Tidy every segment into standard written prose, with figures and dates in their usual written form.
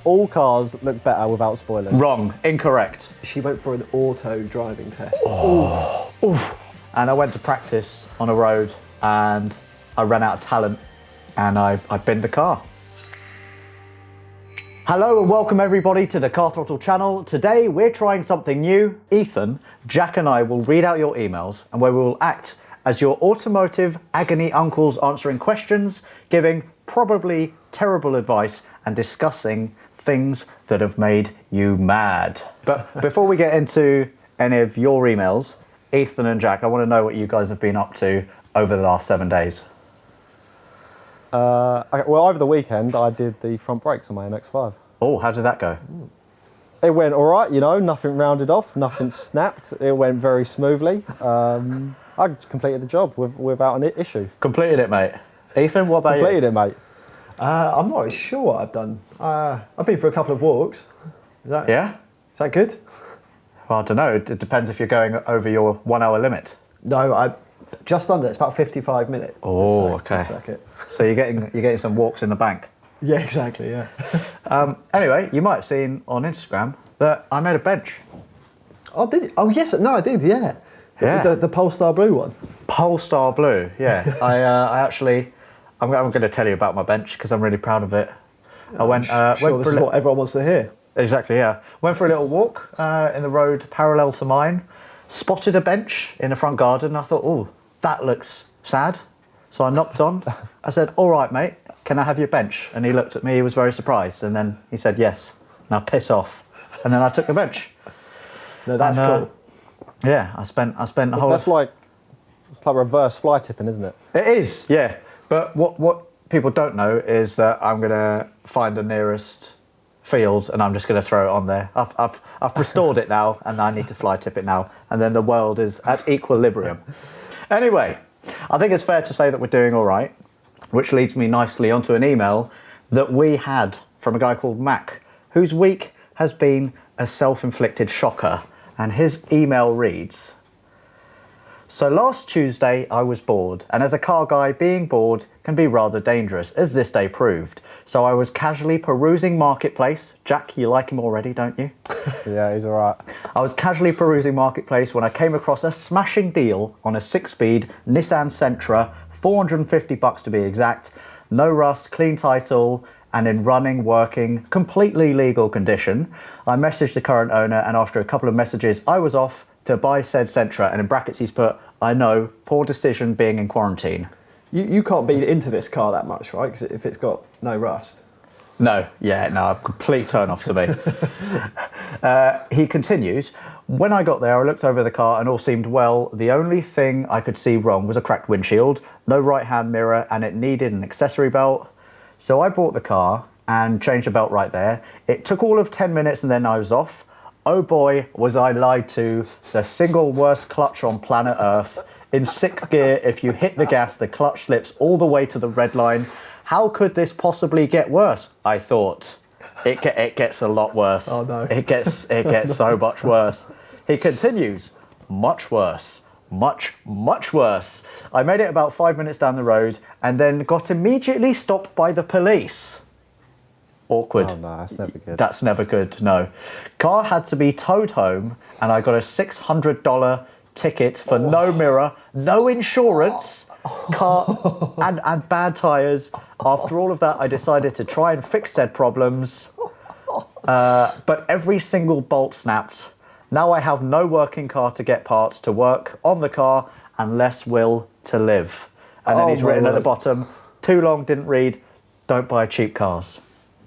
all cars look better without spoilers. Wrong. Incorrect. She went for an auto driving test. And I went to practice on a road and I ran out of talent and I binned the car. Hello and welcome everybody to the Car Throttle channel. Today we're trying something new. Ethan, Jack and I will read out your emails and we will act as your automotive agony uncles answering questions, giving probably terrible advice and discussing things that have made you mad. But before we get into any of your emails, Ethan and Jack, I want to know what you guys have been up to over the last 7 days. Well, over the weekend, I did the front brakes on my MX-5. Oh, how did that go? It went all right, you know, nothing rounded off, nothing snapped. It went very smoothly. I completed the job without an issue. Completed it, mate. Ethan, what about you? Completed it, mate. I'm not really sure what I've done. I've been for a couple of walks. Is that good? Well, I don't know. It depends if you're going over your 1 hour limit. No, I just under. It's about 55 minutes. Oh, okay. So you're getting some walks in the bank. Yeah, exactly. Yeah. Anyway, you might have seen on Instagram that I made a bench. Oh, did you? Oh, yes. No, I did. Yeah. The Polestar Blue one. Polestar Blue. Yeah. I'm going to tell you about my bench because I'm really proud of it. I'm sure this is what everyone wants to hear. Exactly, yeah. Went for a little walk in the road parallel to mine, spotted a bench in the front garden. I thought, oh, that looks sad. So I knocked on. I said, all right, mate, can I have your bench? And he looked at me, he was very surprised. And then he said, yes. Now piss off. And then I took the bench. No, that's cool. Yeah, I spent the whole... It's like reverse fly tipping, isn't it? It is, yeah. But what people don't know is that I'm going to find the nearest field and I'm just going to throw it on there. I've restored it now and I need to fly tip it now. And then the world is at equilibrium. Anyway, I think it's fair to say that we're doing all right, which leads me nicely onto an email that we had from a guy called Mack, whose week has been a self-inflicted shocker. And his email reads, so last Tuesday I was bored, and as a car guy, being bored can be rather dangerous, as this day proved. So I was casually perusing Marketplace. Jack, you like him already, don't you? Yeah, he's all right. I was casually perusing Marketplace when I came across a smashing deal on a 6-speed Nissan Sentra, $450 to be exact, no rust, clean title, and in running, working, completely legal condition. I messaged the current owner, and after a couple of messages, I was off to buy said Sentra, and in brackets he's put, I know, poor decision being in quarantine. You can't beat into this car that much, right? Because if it's got no rust. No, a complete turn off to me. He continues, when I got there, I looked over the car and all seemed well. The only thing I could see wrong was a cracked windshield, no right-hand mirror, and it needed an accessory belt. So I bought the car and changed the belt right there. It took all of 10 minutes and then I was off. Oh boy, was I lied to. The single worst clutch on planet Earth. In 6th gear, if you hit the gas, the clutch slips all the way to the red line. How could this possibly get worse? I thought. It gets a lot worse. Oh no. It gets so much worse. He continues, much worse. Much worse. I made it about 5 minutes down the road and then got immediately stopped by the police. Awkward. Oh no, that's never good. That's never good, no. Car had to be towed home and I got a $600 ticket for no mirror, no insurance, car and bad tyres. After all of that, I decided to try and fix said problems, but every single bolt snapped. Now I have no working car to get parts to work on the car and less will to live. And then he's written at the bottom, too long, didn't read, don't buy cheap cars.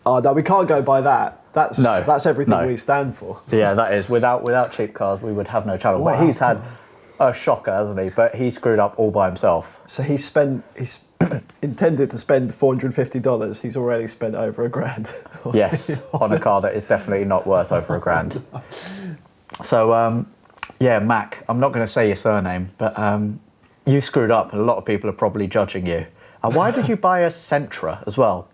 Oh no, we can't go by that. That's everything we stand for. Yeah, that is. Without cheap cars, we would have no channel. Wow. But he's had a shocker, hasn't he? But he screwed up all by himself. So he's intended to spend $450. He's already spent over $1,000. Yes, on a car that is definitely not worth over $1,000. So, Mack, I'm not going to say your surname, but you screwed up. And a lot of people are probably judging you. And why did you buy a Sentra as well?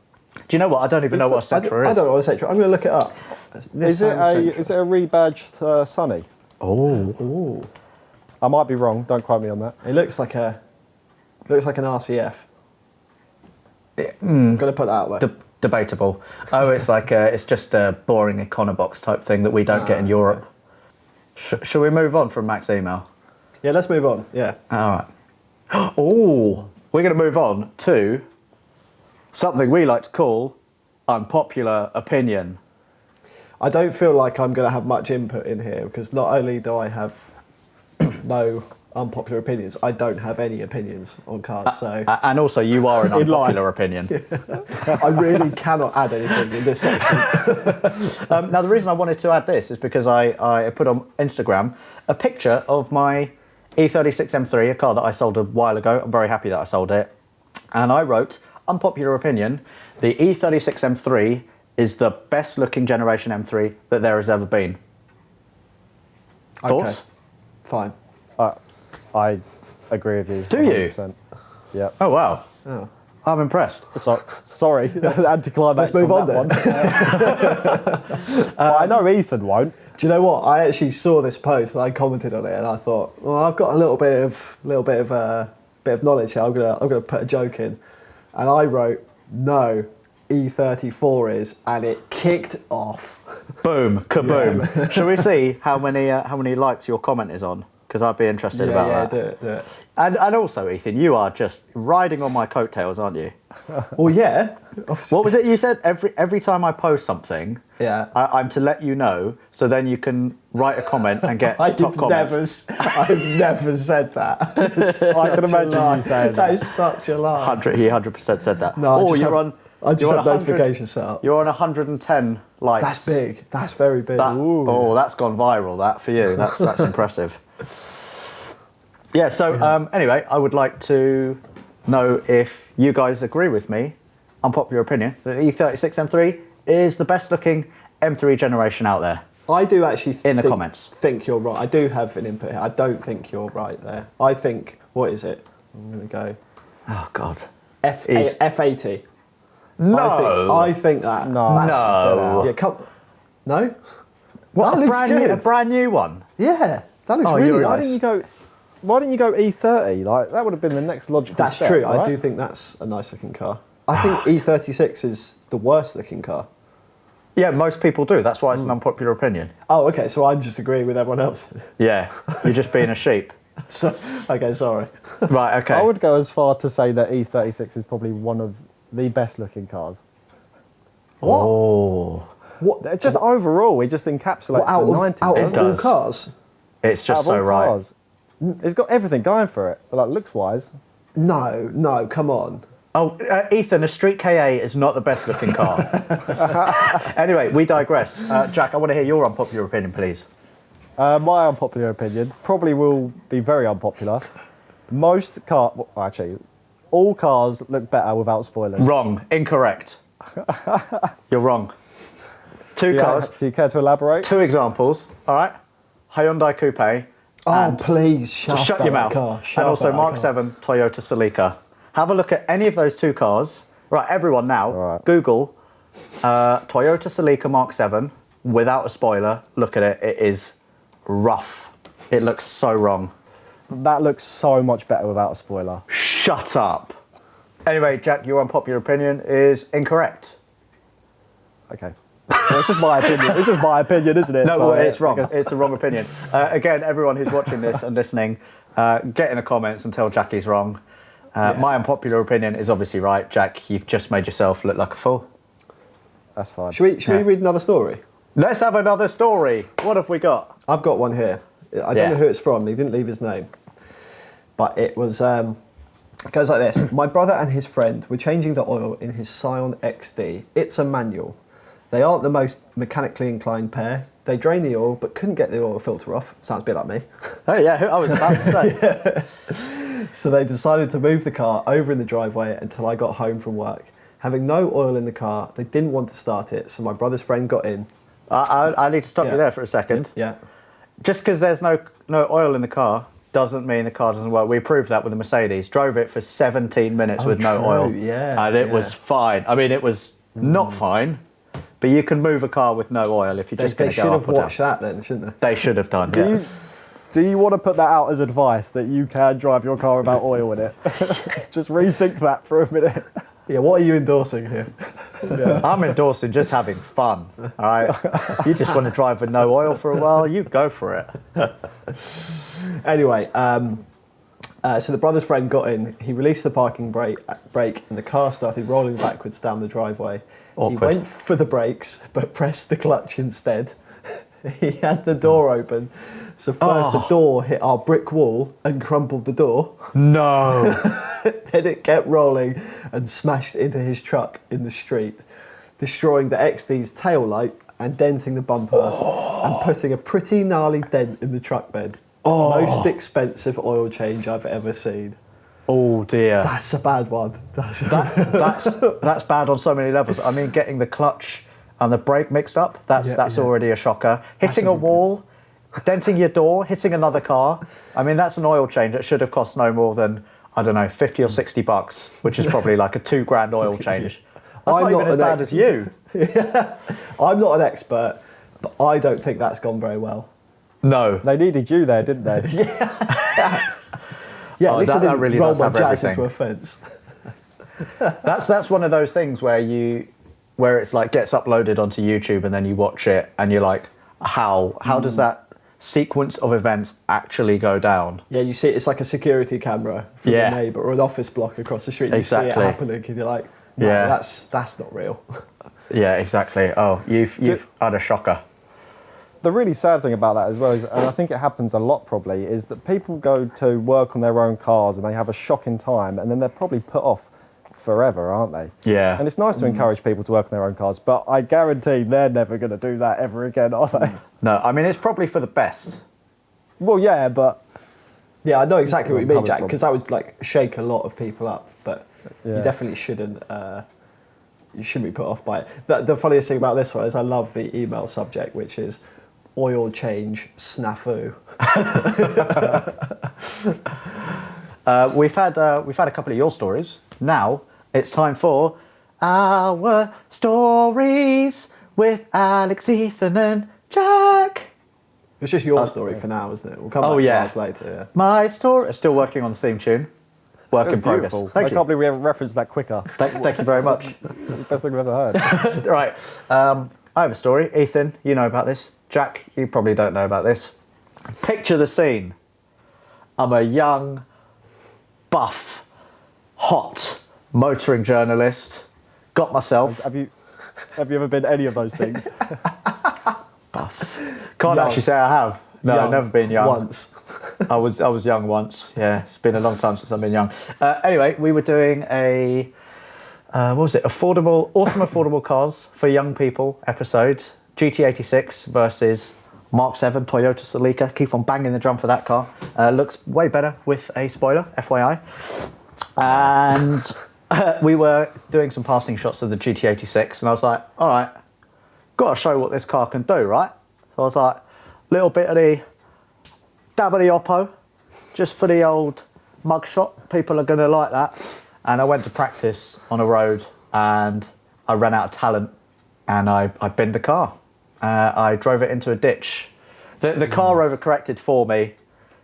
Do you know what? I don't even know what a Sentra is. I don't know what a Sentra is. I'm going to look it up. Is it a rebadged Sunny? Oh. I might be wrong. Don't quote me on that. It looks like an RCF. I'm going to put that out there. Debatable. Oh, it's like it's just a boring Econobox type thing that we don't get in Europe. Okay. Shall we move on from Mack's email? Yeah, let's move on. Yeah. All right. Oh, we're going to move on to something we like to call unpopular opinion. I don't feel like I'm going to have much input in here because not only do I have no unpopular opinions, I don't have any opinions on cars. So and also, you are an unpopular opinion. I really cannot add anything in this section. Now, the reason I wanted to add this is because I put on Instagram a picture of my E36 M3, a car that I sold a while ago. I'm very happy that I sold it. And I wrote, unpopular opinion, the E36 M3 is the best looking generation M3 that there has ever been. Thoughts? Okay, fine. I agree with you. Do you? 100%. Yeah. Oh, wow. Oh. I'm impressed. Sorry, anticlimax. Let's move on then. I know Ethan won't. Do you know what? I actually saw this post and I commented on it, and I thought, well, I've got a little bit of knowledge here. I'm gonna put a joke in, and I wrote, no, E34 is, and it kicked off. Boom, kaboom. Yeah. Shall we see how many likes your comment is on? Because I'd be interested about that. Yeah, do it. And also, Ethan, you are just riding on my coattails, aren't you? Well, yeah. What was it you said? Every time I post something, yeah, I'm to let you know, so then you can write a comment and get top comments. I've never said that. I can imagine you saying that. That is such a lie. He 100% said that. No, I just have notifications set up. You're on 110 likes. That's big. That's very big. That's gone viral. That for you. That's impressive. Yeah. So anyway, I would like to know if you guys agree with me. Unpopular opinion: the E36 M3 is the best looking M3 generation out there. I do actually think you're right. I do have an input here. I don't think you're right there. I think, what is it? I'm going to go. Oh God. F80. No. I think that. No. Yeah. No. What? That looks good. A brand new one. Yeah. That looks really nice. Why didn't you go E30? Like that would have been the next logical That's step, true. right? I do think that's a nice looking car. I think E36 is the worst looking car. Yeah, most people do. That's why it's an unpopular opinion. Oh, okay. So I'm just agreeing with everyone else. Yeah, you're just being a sheep. Okay, sorry. Right, okay. I would go as far to say that E36 is probably one of the best looking cars. What? Oh. What? Just overall, it just encapsulates the 90s. Out of all cars? It's just so right. Cars. It's got everything going for it, like looks-wise. No, come on. Oh, Ethan, a Street KA is not the best looking car. Anyway, we digress. Jack, I want to hear your unpopular opinion, please. My unpopular opinion probably will be very unpopular. All cars look better without spoilers. Wrong. Incorrect. You're wrong. Two cars. Do you care to elaborate? Two examples. All right. Hyundai Coupe. Oh, please shut your mouth. And also Mark 7 Toyota Celica. Have a look at any of those two cars. Right, everyone now, right. Google Toyota Celica Mark 7 without a spoiler. Look at it. It is rough. It looks so wrong. That looks so much better without a spoiler. Shut up. Anyway, Jack, your unpopular opinion is incorrect. Okay. Well, it's just my opinion. It's just my opinion, isn't it? No, so, it's wrong. It's a wrong opinion. Again, everyone who's watching this and listening, get in the comments and tell Jack he's wrong. My unpopular opinion is obviously right. Jack, you've just made yourself look like a fool. That's fine. Should we read another story? Let's have another story. What have we got? I've got one here. I don't know who it's from. He didn't leave his name. But it was... it goes like this. My brother and his friend were changing the oil in his Scion XD. It's a manual. They aren't the most mechanically inclined pair. They drained the oil but couldn't get the oil filter off. Sounds a bit like me. Oh yeah, I was about to say. Yeah. So they decided to move the car over in the driveway until I got home from work. Having no oil in the car, they didn't want to start it, so my brother's friend got in. I need to stop you there for a second. Yeah. Just because there's no oil in the car doesn't mean the car doesn't work. We proved that with the Mercedes. Drove it for 17 minutes with no oil. Yeah. And it was fine. I mean, it was not fine, but you can move a car with no oil if you're just going to go up or down. They should have watched that then, shouldn't they? They should have done, Do you want to put that out as advice that you can drive your car without oil in it? Just rethink that for a minute. Yeah, what are you endorsing here? I'm endorsing just having fun. All right, if you just want to drive with no oil for a while, you go for it. Anyway, so the brother's friend got in. He released the parking brake, and the car started rolling backwards down the driveway. Awkward. He went for the brakes, but pressed the clutch instead. He had the door open, so first the door hit our brick wall and crumpled the door. No. Then it kept rolling and smashed into his truck in the street, destroying the XD's tail light and denting the bumper and putting a pretty gnarly dent in the truck bed. Most expensive oil change I've ever seen. Oh dear. That's a bad one. That's bad on so many levels. I mean, getting the clutch and the brake mixed up, that's already a shocker. Hitting a wall, denting your door, hitting another car. I mean, that's an oil change that should have cost no more than, I don't know, 50 or 60 bucks, which is probably like a $2,000 oil change. That's not even as bad as you. I'm not an expert, but I don't think that's gone very well. No. They needed you there, didn't they? Yeah, at least I didn't really roll does my have jazz everything. into a fence. That's one of those things where it's like gets uploaded onto YouTube and then you watch it and you're like, how does that sequence of events actually go down? Yeah, you see it's like a security camera from your neighbour or an office block across the street. Exactly. You see it happening and you're like, no, that's not real. Yeah, exactly. Oh, you've had a shocker. The really sad thing about that as well, and I think it happens a lot probably, is that people go to work on their own cars and they have a shocking time and then they're probably put off forever, aren't they? Yeah. And it's nice to encourage people to work on their own cars, but I guarantee they're never going to do that ever again, are they? No, I mean, it's probably for the best. Well, yeah, but... Yeah, I know exactly what you mean, Jack, from. because that would like shake a lot of people up, but you Yeah. definitely shouldn't. You shouldn't be put off by it. The funniest thing about this one is I love the email subject, which is oil change snafu. We've had a couple of your stories. Now it's time for our stories with Alex, Ethan, and Jack. It's just your story for now, isn't it? We'll come back to ours later. Yeah. My story. Still working on the theme tune. Work in progress. Beautiful. Thank I you. can't believe we haven't referenced that quicker. Thank you very much. Best thing we've ever heard. Right. I have a story. Ethan, you know about this. Jack, you probably don't know about this. Picture the scene. I'm a young, buff, hot motoring journalist. Got myself. Have you ever been any of those things? Buff. Can't Young. actually say I have. No, Young. I've never been young. Once. I was young once. Yeah, it's been a long time since I've been young. Anyway, we were doing a what was it? Affordable cars for young people episode. GT86 versus Mark 7 Toyota Celica. Keep on banging the drum for that car. Looks way better with a spoiler, FYI. And we were doing some passing shots of the GT86, and I was like, all right, got to show what this car can do, right? So I was like, little bit of the dab of the Oppo, just for the old mugshot. People are going to like that. And I went to practice on a road, and I ran out of talent, and I binned the car. I drove it into a ditch. The car overcorrected for me.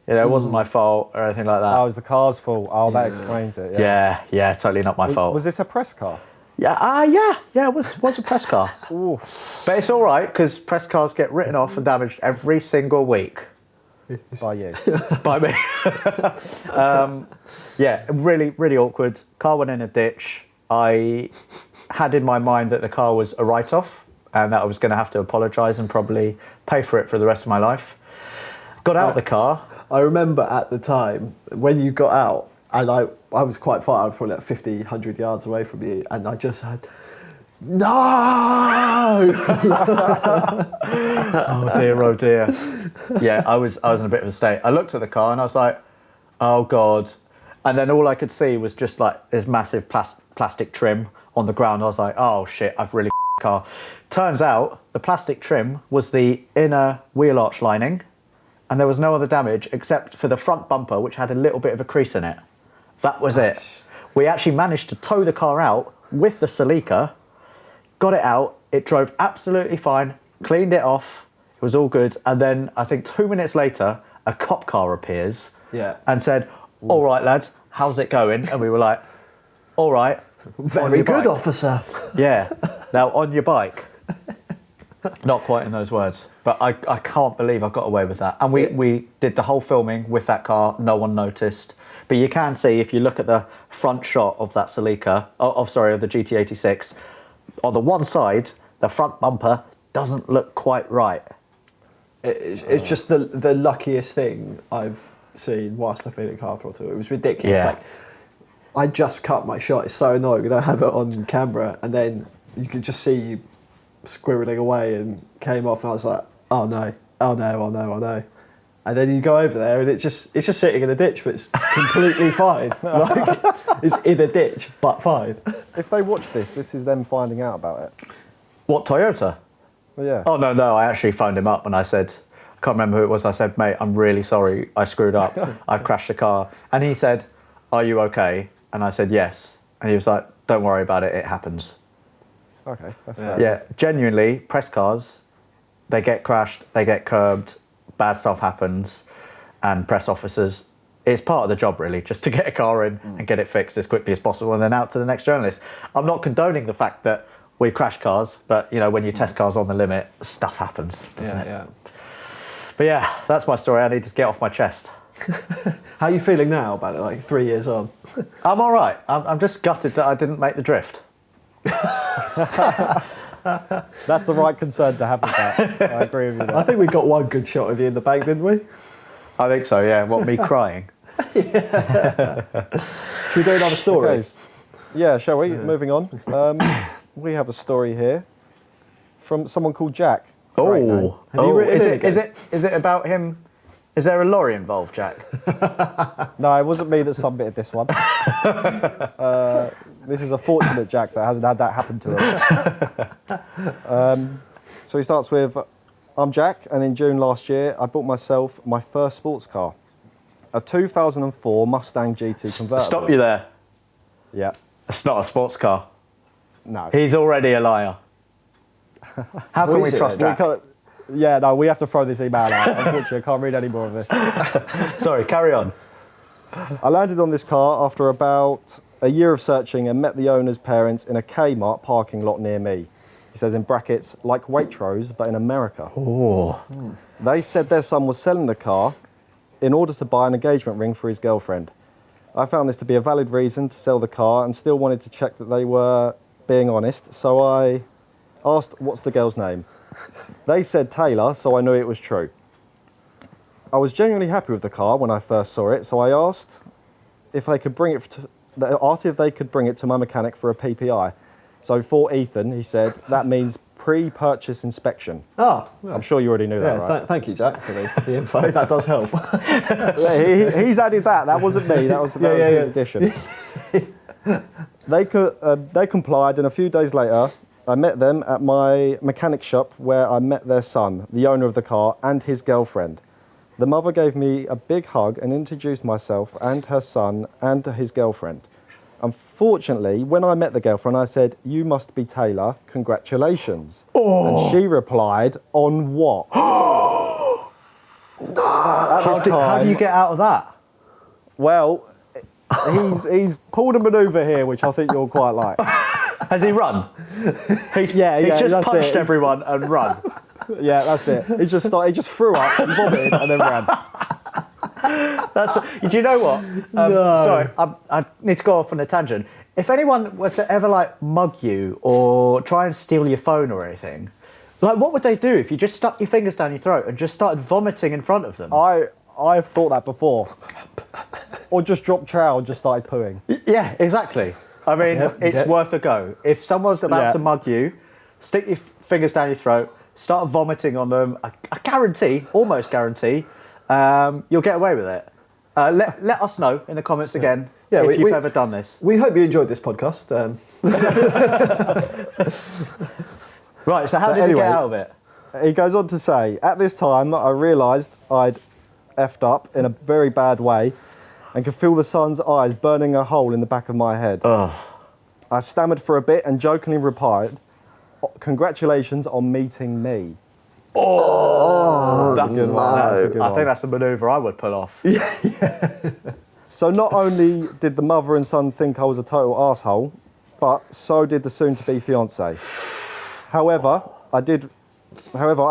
You know, it wasn't my fault or anything like that. Oh, it was the car's fault. Oh, that explains it. Yeah, totally not my fault. Was this a press car? Yeah, it was a press car. Ooh. But it's all right, because press cars get written off and damaged every single week. By you. By me. Yeah, really, really awkward. Car went in a ditch. I had in my mind that the car was a write-off and that I was going to have to apologise and probably pay for it for the rest of my life. Got out of the car. I remember at the time when you got out, and I was quite far. I was probably like 50, 100 yards away from you, and I just had, no! Oh dear. Yeah, I was in a bit of a state. I looked at the car and I was like, oh God. And then all I could see was just like this massive plastic trim on the ground. I was like, oh shit, I've really the car. Turns out the plastic trim was the inner wheel arch lining, and there was no other damage except for the front bumper, which had a little bit of a crease in it. That was it. We actually managed to tow the car out with the Celica, got it out, it drove absolutely fine, cleaned it off, it was all good, and then I think 2 minutes later, a cop car appears and said, all right lads, how's it going? And we were like, all right. Very your good, bike. officer. Yeah. Now, on your bike. Not quite in those words. But I can't believe I got away with that. And we did the whole filming with that car. No one noticed. But you can see, if you look at the front shot of that Celica, of the GT86, on the one side, the front bumper doesn't look quite right. It's just the luckiest thing I've seen whilst I've been at Car Throttle. It was ridiculous. Yeah. Like, I just cut my shot. It's so annoying. I have it on camera, and then you could just see you squirreling away and came off, and I was like, oh no, oh no, oh no, oh no. And then you go over there, and it's just sitting in a ditch, but it's completely fine. Like, it's in a ditch, but fine. If they watch this is them finding out about it. What, Toyota? Well, yeah. Oh, no, I actually phoned him up and I said, I can't remember who it was, I said, mate, I'm really sorry, I screwed up, I crashed the car. And he said, are you okay? And I said, yes. And he was like, don't worry about it, it happens. Okay, that's fair. Yeah, genuinely, press cars, they get crashed, they get curbed, bad stuff happens, and press officers, it's part of the job really, just to get a car in and get it fixed as quickly as possible and then out to the next journalist. I'm not condoning the fact that we crash cars, but you know, when you test cars on the limit, stuff happens, doesn't it? Yeah. But yeah, that's my story. I need to get off my chest. How are you feeling now about it, like 3 years on? I'm all right. I'm just gutted that I didn't make the drift. That's the right concern to have with that. I agree with you there. I think we got one good shot of you in the bag, didn't we? I think so, yeah. What, me crying? Should we do another story? Okay. Yeah, shall we? Moving on. We have a story here from someone called Jack. Great name. Have you written it is it about him? Is there a lorry involved, Jack? No, it wasn't me that submitted this one. This is a fortunate Jack that hasn't had that happen to him. So he starts with, I'm Jack, and in June last year, I bought myself my first sports car, a 2004 Mustang GT convertible. Stop you there. Yeah. It's not a sports car. No. He's already a liar. How can we is it trust then? Jack? Yeah, no, we have to throw this email out. Unfortunately, I can't read any more of this. Sorry, carry on. I landed on this car after about a year of searching and met the owner's parents in a Kmart parking lot near me. He says in brackets, like Waitrose, but in America. Oh. They said their son was selling the car in order to buy an engagement ring for his girlfriend. I found this to be a valid reason to sell the car and still wanted to check that they were being honest, so I asked, what's the girl's name? They said Taylor, so I knew it was true. I was genuinely happy with the car when I first saw it, so I asked if they could bring it to my mechanic for a PPI. So for Ethan, he said, that means pre-purchase inspection. Oh, I'm sure you already knew that, right? Thank you, Jack, for the info. That does help. He's added that. That wasn't me. That was his addition. They complied, and a few days later, I met them at my mechanic shop where I met their son, the owner of the car, and his girlfriend. The mother gave me a big hug and introduced myself and her son and his girlfriend. Unfortunately, when I met the girlfriend, I said, you must be Taylor, congratulations. And she replied, on what? How do you get out of that? Well, he's pulled a manoeuvre here, which I think you'll quite like. Has he run? He's just that's punched it. everyone and run. Yeah, that's it. He just threw up, vomited, and then ran. Do you know what? Sorry, I need to go off on a tangent. If anyone were to ever mug you or try and steal your phone or anything, what would they do if you just stuck your fingers down your throat and just started vomiting in front of them? I've thought that before. Or just dropped trow and just started pooing. Yeah, exactly. I mean, it's worth a go. If someone's about to mug you, stick your fingers down your throat, start vomiting on them. I guarantee, almost guarantee, you'll get away with it. Let us know in the comments again if you've ever done this. We hope you enjoyed this podcast. Right, so how did you get out of it? He goes on to say, at this time, I realised I'd effed up in a very bad way and could feel the sun's eyes burning a hole in the back of my head. Ugh. I stammered for a bit and jokingly replied, congratulations on meeting me. That's a good one. That's a good I one. think that's a manoeuvre I would pull off. So not only did the mother and son think I was a total arsehole, but so did the soon-to-be fiance. However, I didn't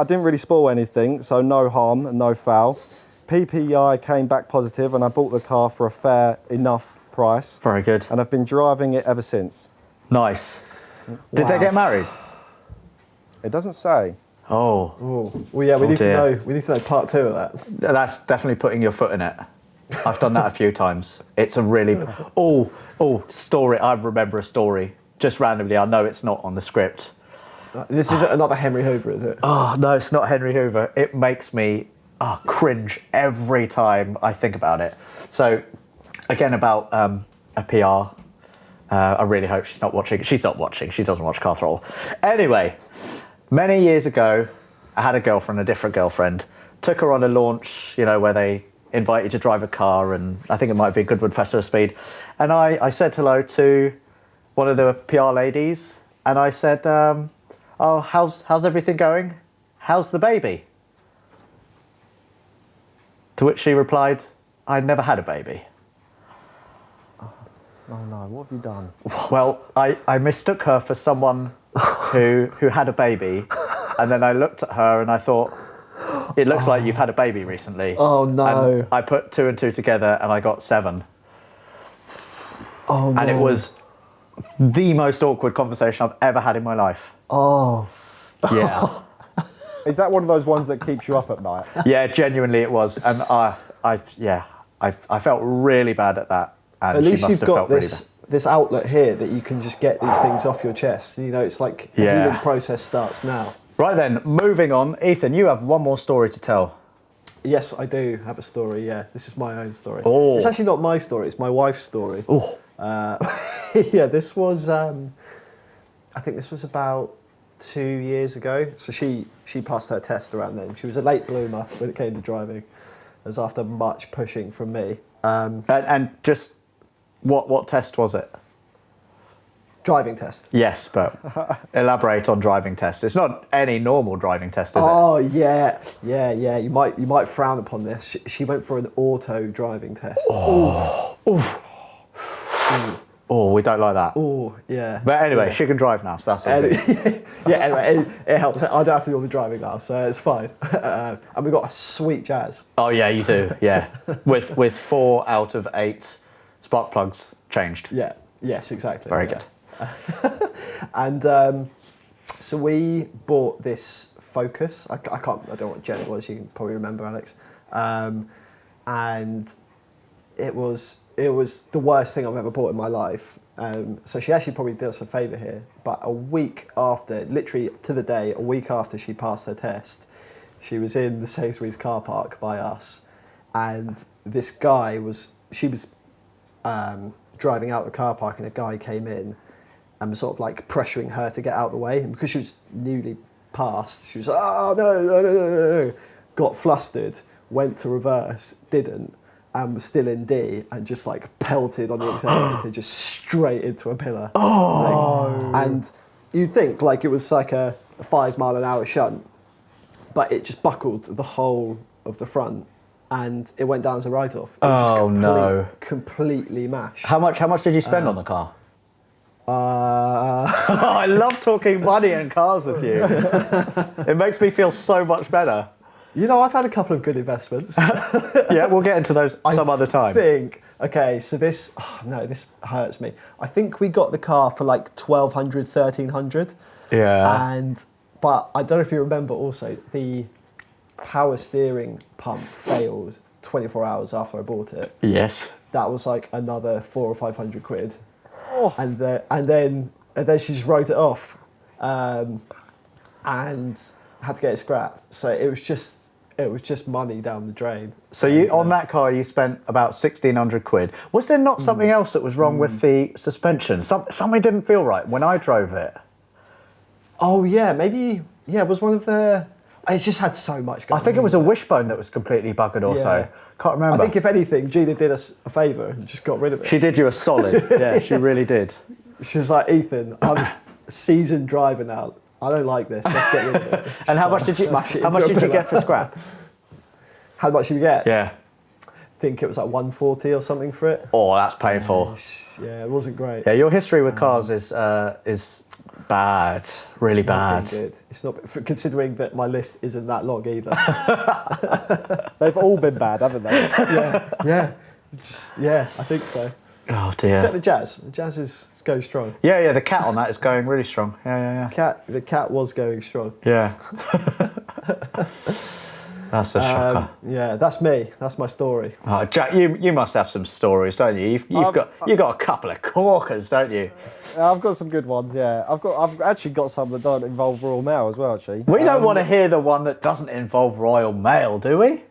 really spoil anything, so no harm and no foul. PPI came back positive, and I bought the car for a fair enough price. Very good. And I've been driving it ever since. Nice. Did they get married? It doesn't say. Oh. Oh, well, yeah, we need to know. We need to know part 2 of that. That's definitely putting your foot in it. I've done that a few times. It's a really story. I remember a story just randomly. I know it's not on the script. This is another Henry Hoover, is it? Oh no, it's not Henry Hoover. It makes me cringe every time I think about it. So again, about a PR. I really hope she's not watching. She's not watching. She doesn't watch Car Throttle. Anyway, many years ago, I had a different girlfriend. Took her on a launch, where they invite you to drive a car, and I think it might be Goodwood Festival Speed. And I said hello to one of the PR ladies, and I said, "Oh, how's everything going? How's the baby?" To which she replied, "I'd never had a baby." Oh no, what have you done? Well, I mistook her for someone who had a baby, and then I looked at her and I thought, it looks like you've had a baby recently. Oh no. And I put 2 and 2 together and I got 7. Oh no. And it was the most awkward conversation I've ever had in my life. Oh. Yeah. Is that one of those ones that keeps you up at night? Yeah, genuinely it was. And I felt really bad at that. And At least she must you've have got felt really this outlet here that you can just get these things off your chest. It's like the Yeah. healing process starts now. Right then, moving on. Ethan, you have one more story to tell. Yes, I do have a story, yeah. This is my own story. Oh. It's actually not my story, it's my wife's story. Oh. Yeah, this was, I think this was about 2 years ago. So she passed her test around then. She was a late bloomer when it came to driving. It was after much pushing from me. And just, what test was it? Driving test. Yes, but elaborate on driving test. It's not any normal driving test, is it? Oh yeah. You might frown upon this. She went for an auto driving test. Oh, we don't like that. Oh yeah. But anyway, Yeah. she can drive now, so that's all good. Yeah. Anyway, it helps. I don't have to do all the driving now, so it's fine. And we got a sweet Jazz. Oh yeah, you do. Yeah, with 4 out of 8 spark plugs changed. Yeah. Yes, exactly. Very good. And so we bought this Focus. I don't know what gen it was. You can probably remember, Alex. And it was the worst thing I've ever bought in my life. So she actually probably did us a favour here. But a week after, literally to the day, a week after she passed her test, she was in the Sainsbury's car park by us, and this guy was driving out the car park, and a guy came in and was sort of like pressuring her to get out the way. And because she was newly passed, she was like, "Oh no," got flustered, went to reverse, didn't, and was still in D, and just like pelted on the accelerator just straight into a pillar. And you'd think like it was like a 5 mile an hour shunt, but it just buckled the whole of the front, and it went down as a write-off. It was just completely mashed. How much did you spend on the car? I love talking money and cars with you. It makes me feel so much better. I've had a couple of good investments. Yeah, we'll get into those some other time. So this hurts me. I think we got the car for like 1,200, 1,300. Yeah. But I don't know if you remember also, the power steering pump failed 24 hours after I bought it. Yes. That was like another 400 or 500 quid. Oh. And then she just wrote it off, and had to get it scrapped. So it was just money down the drain. So on that car you spent about 1,600 quid. Was there not something else that was wrong with the suspension? Something didn't feel right when I drove it. Oh yeah, maybe. Yeah, it was one of the. It just had so much going on. I think it was a wishbone that was completely buggered also. Yeah. Can't remember. I think if anything, Gina did us a favour and just got rid of it. She did you a solid. Yeah, she really did. She was like, "Ethan, I'm a seasoned driver now. I don't like this. Let's get rid of it." And how much did you get for scrap? How much did we get? Yeah. think it was like 140 or something for it. Oh, that's painful. Yeah, it wasn't great. Yeah, your history with cars is bad, really It's not bad. been good. It's not, considering that my list isn't that long either. They've all been bad, haven't they? Yeah, I think so. Oh dear. Except the Jazz. The Jazz is going strong. Yeah, the cat on that is going really strong. Yeah. The cat was going strong. Yeah. That's a shocker. Yeah, that's me. That's my story. Oh, Jack, you must have some stories, don't you? You've got a couple of corkers, don't you? I've got some good ones. Yeah, I've actually got some that don't involve Royal Mail as well. Actually, We don't want to hear the one that doesn't involve Royal Mail, do we?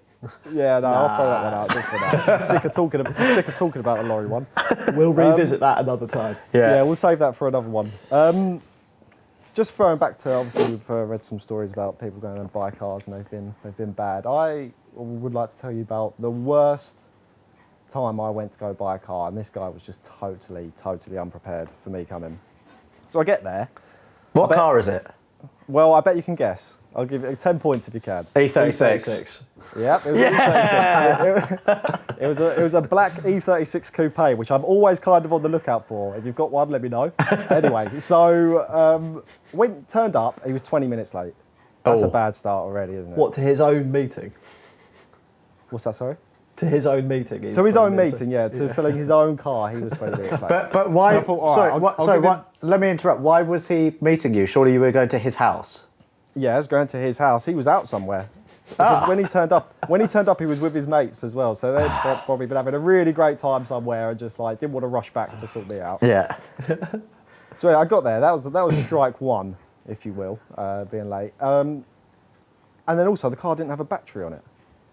Yeah, no, I'll throw that one out just for that. I'm sick of talking about the lorry one. We'll revisit that another time. Yeah, we'll save that for another one. Just throwing back to, obviously we've read some stories about people going and buy cars and they've been bad. I would like to tell you about the worst time I went to go buy a car, and this guy was just totally unprepared for me coming. So I get there. What car is it? Well, I bet you can guess. I'll give you 10 points if you can. E36. Yep, it was E36. It was a black E36 coupe, which I'm always kind of on the lookout for. If you've got one, let me know. Anyway, so turned up. He was 20 minutes late. That's a bad start already, isn't it? What, to his own meeting? What's that? Sorry. To his own meeting. To his own meeting, yeah. To selling his own car, he was 20 minutes late. But why? I thought, let me interrupt. Why was he meeting you? Surely you were going to his house. Yeah, I was going to his house. He was out somewhere. When he turned up, he was with his mates as well. So they'd probably been having a really great time somewhere and just like didn't want to rush back to sort me out. Yeah. So yeah, I got there. That was strike one, if you will, being late. And then also the car didn't have a battery on it.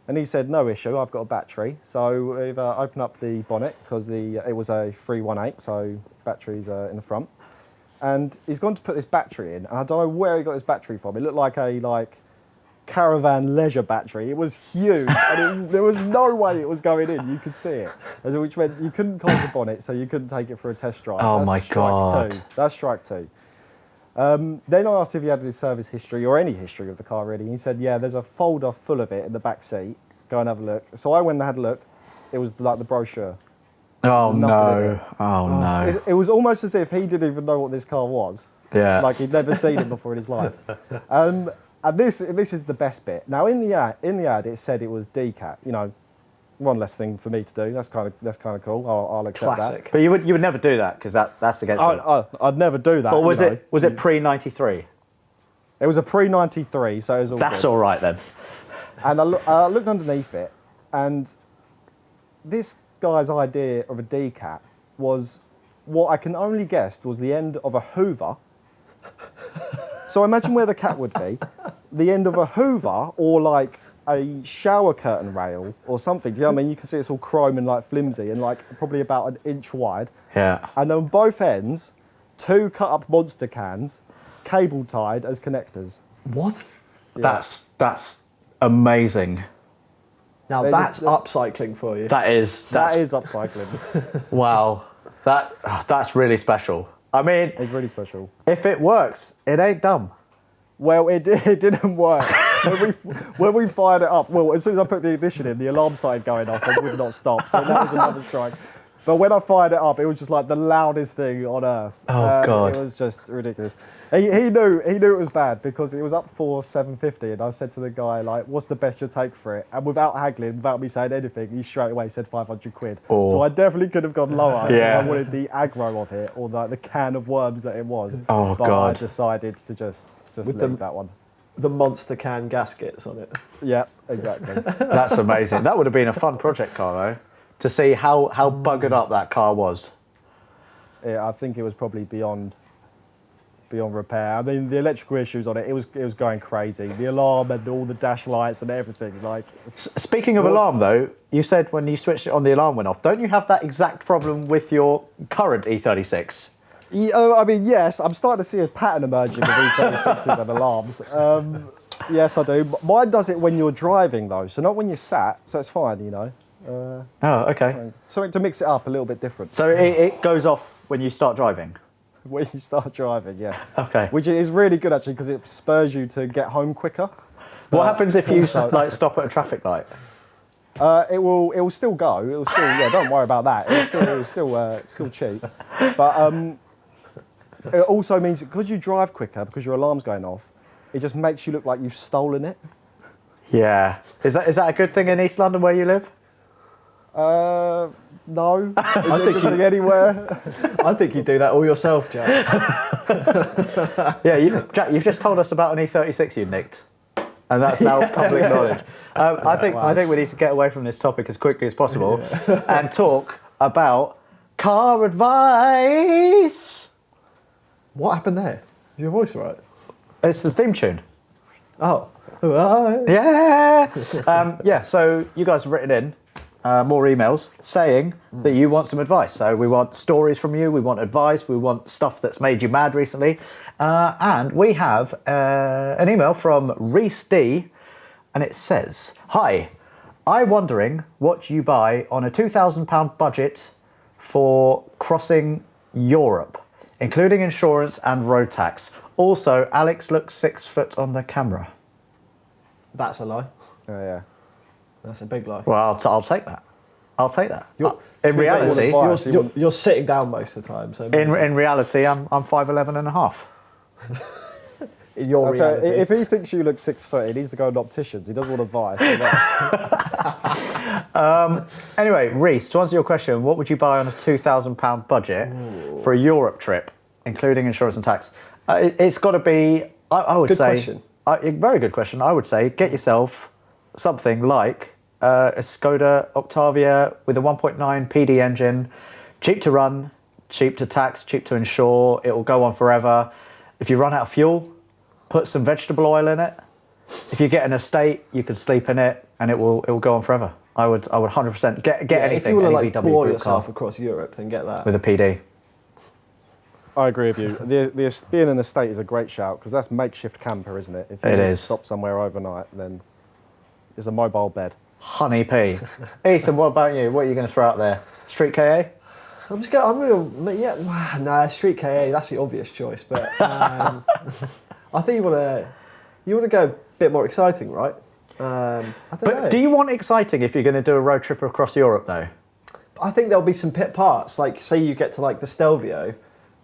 And he said, no issue, I've got a battery. So we've opened up the bonnet because it was a 318, so batteries in the front. And he's gone to put this battery in, and I don't know where he got this battery from. It looked like a caravan leisure battery. It was huge, and there was no way it was going in. You could see it, which meant you couldn't close the bonnet, so you couldn't take it for a test drive. Oh That's my God. Two. That's strike two. Then I asked if he had any service history or any history of the car really. He said, yeah, there's a folder full of it in the back seat. Go and have a look. So I went and had a look. It was like the brochure. Oh no. Oh no. It was almost as if he didn't even know what this car was. Yeah. Like he'd never seen it before in his life. And this is the best bit. Now in the ad it said it was decat. You know, one less thing for me to do. That's kind of cool. I'll accept Classic. that. But you would never do that because that's against. I'd never do that. Or was it pre-93? It was a pre-93, so it was all That's good. all right then. And I looked underneath it, and this guy's idea of a decat was what I can only guess was the end of a Hoover. So imagine where the cat would be. The end of a Hoover or like a shower curtain rail or something. Do you know what I mean? You can see it's all chrome and like flimsy and like probably about an inch wide. Yeah. And on both ends, 2 cut up monster cans, cable tied as connectors. What? Yeah. That's amazing. Now that's upcycling for you. That is upcycling. Wow. That's really special. I mean, It's really special. if it works, it ain't dumb. Well, it didn't work. when we fired it up, well, as soon as I put the ignition in, the alarm started going off and would not stop. So that was another strike. But when I fired it up, it was just like the loudest thing on earth. Oh, God. It was just ridiculous. He knew it was bad because it was up for 750, and I said to the guy, like, what's the best you'll take for it? And without haggling, without me saying anything, he straight away said 500 quid. Oh. So I definitely could have gone lower Yeah. if I wanted the aggro of it or the can of worms that it was. Oh, but God. I decided to just leave that one. The monster can gaskets on it. Yeah, exactly. That's amazing. That would have been a fun project car, though, to see how buggered up that car was. Yeah, I think it was probably beyond repair. I mean, the electrical issues on it, it was going crazy. The alarm and all the dash lights and everything. Like, Speaking of alarm, though, you said when you switched it on, the alarm went off. Don't you have that exact problem with your current E36? yeah, I mean, yes, I'm starting to see a pattern emerging with E36s and alarms. Yes, I do. Mine does it when you're driving, though, so not when you're sat. So it's fine, you know. Oh, okay. Something to mix it up a little bit different. So it goes off when you start driving? When you start driving, yeah. Okay. Which is really good, actually, because it spurs you to get home quicker. What happens if you like stop at a traffic light? It will still go. It will still, yeah. Don't worry about that. It will still cheap. But it also means because you drive quicker, because your alarm's going off, it just makes you look like you've stolen it. Yeah. Is that a good thing in East London where you live? No. I think you anywhere. I think you do that all yourself, Jack. Yeah, Jack, you've just told us about an E36 you nicked, and that's now public knowledge. I think we need to get away from this topic as quickly as possible and talk about car advice. What happened there? Is your voice all right? It's the theme tune. Oh. Right. Yeah. So you guys have written in more emails saying that you want some advice. So we want stories from you, we want advice, we want stuff that's made you mad recently. And we have an email from Reese D, and it says, "Hi, I'm wondering what you buy on a £2,000 budget for crossing Europe, including insurance and road tax. Also, Alex looks 6 foot on the camera." That's a lie. Oh yeah. That's a big lie. Well, I'll take that. I'll take that. You're- In reality, You're sitting down most of the time. So in reality, I'm 5'11 and a half. in your I'll tell you, reality, if he thinks you look 6 foot, he needs to go to opticians. He doesn't want advice. Anyway, Reese, to answer your question, what would you buy on a £2,000 budget for a Europe trip, including insurance and tax? It's got to be, I would Good say... question. Very good question. I would say get yourself something like a Skoda Octavia with a 1.9 PD engine, cheap to run, cheap to tax, cheap to insure. It will go on forever. If you run out of fuel, put some vegetable oil in it. If you get an estate, you can sleep in it, and it will go on forever. I would 100% get anything. if you want to any like VW bore boot yourself car across Europe, then get that. with a PD. I agree with you. Being an estate is a great shout because that's makeshift camper, isn't it? If you It need is. to stop somewhere overnight, then it's a mobile bed. Honey pea. Ethan, what about you? What are you going to throw out there? Street KA? I'm just going. Street KA. That's the obvious choice, but I think you want to go a bit more exciting, right? I don't know. But do you want exciting if you're going to do a road trip across Europe, though? I think there'll be some pit parts. Like, say you get to like the Stelvio,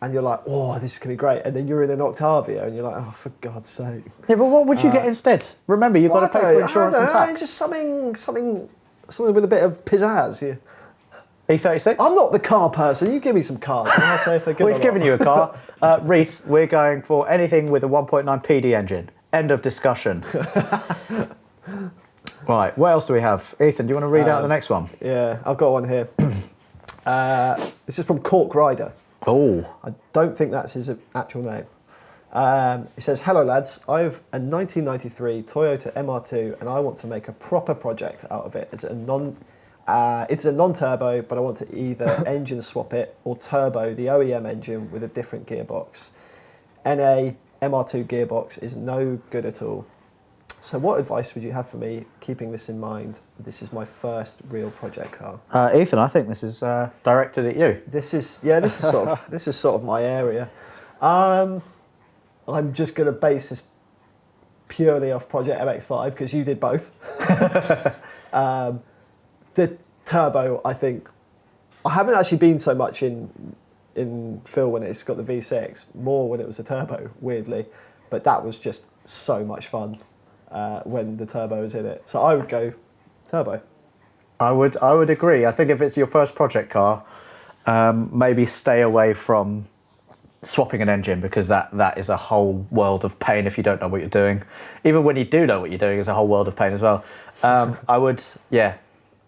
and you're like, "Oh, this is gonna be great," and then you're in an Octavia, and you're like, "Oh, for God's sake!" Yeah, but what would you get instead? Remember, you've got to pay for insurance and tax. Just something with a bit of pizzazz. Yeah. E36? I'm not the car person. You give me some cars, and I'll say if they're good. We've given you a car. Reese, we're going for anything with a 1.9 PD engine. End of discussion. Right, what else do we have? Ethan, do you want to read out the next one? Yeah, I've got one here. This is from Cork Rider. Oh. I don't think that's his actual name. It says, "Hello lads, I have a 1993 Toyota MR2 and I want to make a proper project out of it. It's a non-turbo, but I want to either engine swap it or turbo the OEM engine with a different gearbox. NA MR2 gearbox is no good at all. So what advice would you have for me, keeping this in mind? This is my first real project car." Ethan, I think this is directed at you. This is sort of my area. I'm just going to base this purely off Project MX-5 because you did both. The turbo, I think, I haven't actually been so much in Phil when it's got the V6, more when it was a turbo, weirdly, but that was just so much fun when the turbo was in it. So I would go turbo. I would agree. I think if it's your first project car, maybe stay away from swapping an engine because that is a whole world of pain if you don't know what you're doing. Even when you do know what you're doing, it's a whole world of pain as well. I would,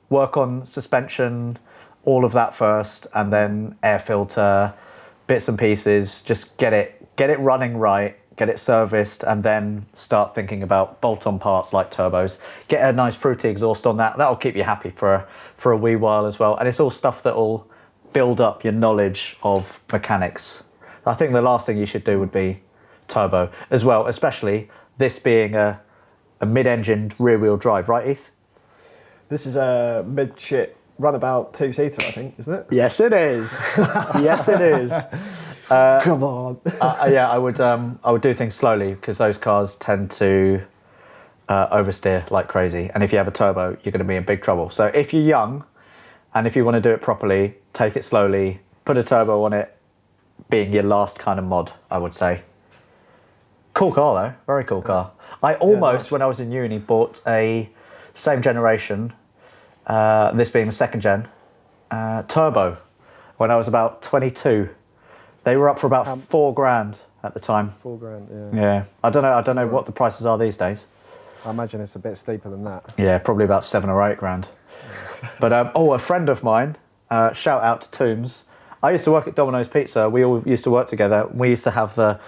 work on suspension, all of that first, and then air filter, bits and pieces. Just get it running right, get it serviced, and then start thinking about bolt-on parts like turbos. Get a nice fruity exhaust on that. That'll keep you happy for a wee while as well. And it's all stuff that will build up your knowledge of mechanics. I think the last thing you should do would be turbo as well, especially this being a mid-engined rear-wheel drive, right, Heath? This is a mid-shit runabout two-seater, I think, isn't it? Yes, it is. Yes, it is. Come on. I would do things slowly because those cars tend to oversteer like crazy. And if you have a turbo, you're going to be in big trouble. So if you're young and if you want to do it properly, take it slowly, put a turbo on it, being your last kind of mod, I would say. Cool car though, very cool car. I almost, nice. when I was in uni, bought a same generation, this being the second gen, turbo, when I was about 22. They were up for about £4,000 at the time. £4,000, yeah. Yeah, I don't know what the prices are these days. I imagine it's a bit steeper than that. Yeah, probably about £7,000 or £8,000. But a friend of mine, shout out to Toombs. I used to work at Domino's Pizza. We all used to work together. We used to have the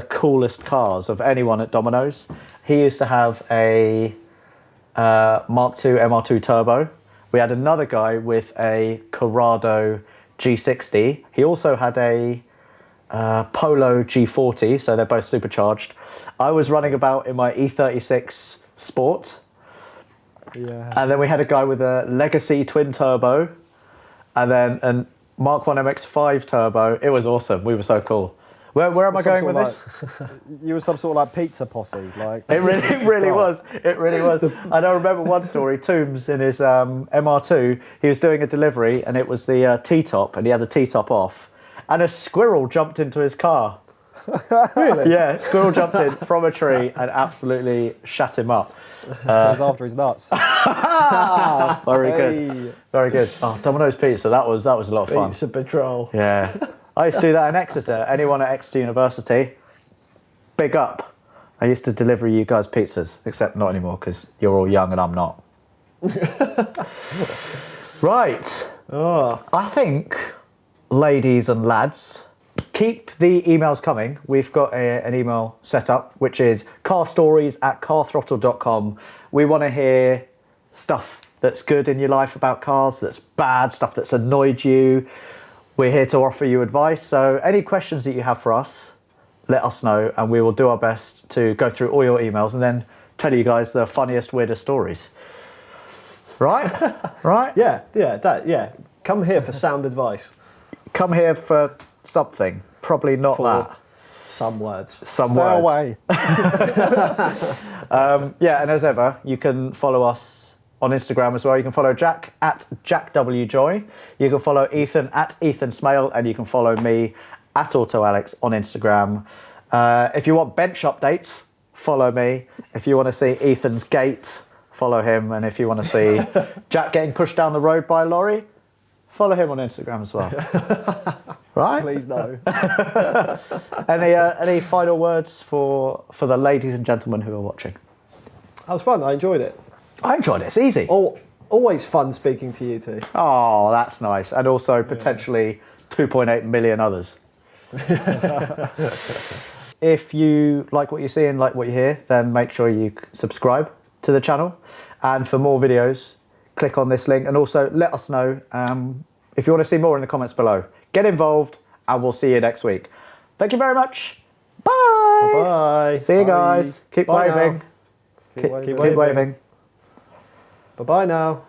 coolest cars of anyone at Domino's. He used to have a Mark II MR2 Turbo. We had another guy with a Corrado G60. He also had a Polo G40, so they're both supercharged. I was running about in my E36 Sport. Yeah. And then we had a guy with a Legacy twin turbo, and then a Mark 1 MX-5 turbo. It was awesome. We were so cool. Where am I going with this? You were some sort of like pizza posse, like. It really was. It really was. And I remember one story. Toombs in his MR2, he was doing a delivery, and it was the T-top, and he had the T-top off, and a squirrel jumped into his car. Really? Yeah, squirrel jumped in from a tree and absolutely shut him up. It was after his nuts. Very good. Very good. Oh, Domino's Pizza, that was a lot of fun. Pizza Patrol. Yeah. I used to do that in Exeter. Anyone at Exeter University, big up. I used to deliver you guys pizzas, except not anymore because you're all young and I'm not. Right. Oh. I think, ladies and lads, keep the emails coming. We've got an email set up, which is carstories@carthrottle.com. We want to hear stuff that's good in your life about cars, that's bad, stuff that's annoyed you. We're here to offer you advice. So any questions that you have for us, let us know, and we will do our best to go through all your emails and then tell you guys the funniest, weirdest stories. Right? Right? Yeah. Come here for sound advice. Come here for something. Probably not For that. some words. Some Stay words. away. Yeah, and as ever, you can follow us on Instagram as well. You can follow Jack at JackWJoy. You can follow Ethan at Ethan Smale, and you can follow me at AutoAlex on Instagram. If you want bench updates, follow me. If you want to see Ethan's gate, follow him. And if you want to see Jack getting pushed down the road by a lorry, follow him on Instagram as well. Right? Please no. Any final words for the ladies and gentlemen who are watching? That was fun. I enjoyed it. I enjoyed it. It's easy. Always fun speaking to you two. Oh, that's nice. And also potentially 2.8 million others. If you like what you see and like what you hear, then make sure you subscribe to the channel. And for more videos, click on this link. And also let us know if you want to see more in the comments below. Get involved, and we'll see you next week. Thank you very much. Bye. Bye. See you Bye. guys. Keep Bye waving. now. Keep waving. Bye-bye now.